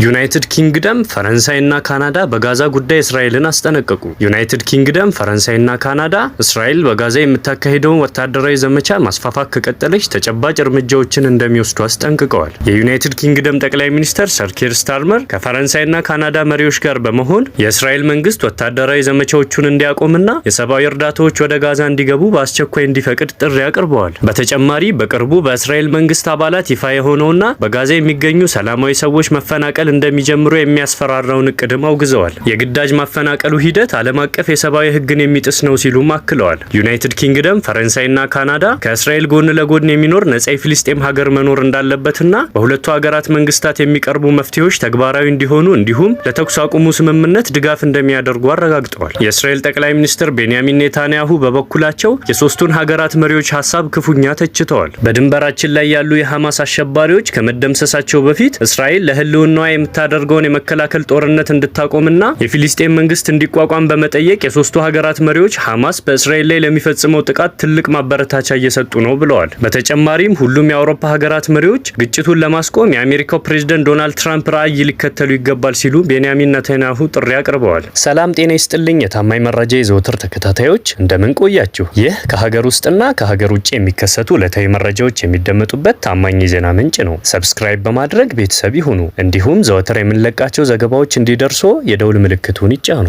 ዩናይትድ ኪንግደም ፈረንሳይና ካናዳ በጋዛ ጉዳይ እስራኤልን አስጠነቀቁ። ዩናይትድ ኪንግደም ፈረንሳይና ካናዳ እስራኤል በጋዛ የምታካሂደውን ወታደራዊ ዘመቻ ማስፋፋት ከቀጠለች ተጨባጭ እርምጃዎችን እንደሚወስዱ አስጠንቅቀዋል። የዩናይትድ ኪንግደም ጠቅላይ ሚኒስትር ሰር ኪር ስታርመር ከፈረንሳይና ካናዳ መሪዎች ጋር በመሆን የእስራኤል መንግስት ወታደራዊ ዘመቻዎቹን እንዲያቆምና የሰብአዊ እርዳታዎች ወደ ጋዛ እንዲገቡ በአስቸኳይ እንዲፈቅድ ጥሪ አቅርበዋል። በተጨማሪ በቅርቡ በእስራኤል መንግስት አባላት ይፋ የሆነውና በጋዛ የሚገኙ ሰላማዊ ሰዎች መፈናቀል እንደሚጀምሩ የሚያስፈራራውን እቅድም አውግዘዋል። የግዳጅ ማፈናቀሉ ሂደት ዓለም አቀፍ የሰብአዊ ህግን የሚጥስ ነው ሲሉም አክለዋል። ዩናይትድ ኪንግደም ፈረንሳይና ካናዳ ከእስራኤል ጎን ለጎን የሚኖር ነጻ የፍልስጤም ሀገር መኖር እንዳለበትና በሁለቱ ሀገራት መንግስታት የሚቀርቡ መፍትሄዎች ተግባራዊ እንዲሆኑ እንዲሁም ለተኩስ አቁሙ ስምምነት ድጋፍ እንደሚያደርጉ አረጋግጠዋል። የእስራኤል ጠቅላይ ሚኒስትር ቤንያሚን ኔታንያሁ በበኩላቸው የሶስቱን ሀገራት መሪዎች ሀሳብ ክፉኛ ተችተዋል። በድንበራችን ላይ ያሉ የሐማስ አሸባሪዎች ከመደምሰሳቸው በፊት እስራኤል ለህልውናዋ የምታደርገውን የመከላከል ጦርነት እንድታቆምና የፊልስጤም መንግስት እንዲቋቋም በመጠየቅ የሶስቱ ሀገራት መሪዎች ሐማስ በእስራኤል ላይ ለሚፈጽመው ጥቃት ትልቅ ማበረታቻ እየሰጡ ነው ብለዋል። በተጨማሪም ሁሉም የአውሮፓ ሀገራት መሪዎች ግጭቱን ለማስቆም የአሜሪካው ፕሬዝዳንት ዶናልድ ትራምፕ ራዕይ ሊከተሉ ይገባል ሲሉ ቤንያሚን ኔታንያሁ ጥሪ አቅርበዋል። ሰላም ጤና ይስጥልኝ የታማኝ መረጃ የዘወትር ተከታታዮች እንደምን ቆያችሁ? ይህ ከሀገር ውስጥና ከሀገር ውጭ የሚከሰቱ ዕለታዊ መረጃዎች የሚደመጡበት ታማኝ የዜና ምንጭ ነው። ሰብስክራይብ በማድረግ ቤተሰብ ይሁኑ። እንዲሁም ዘወትር የምንለቃቸው ዘገባዎች እንዲደርሱ የደውል ምልክቱን ይጫኑ።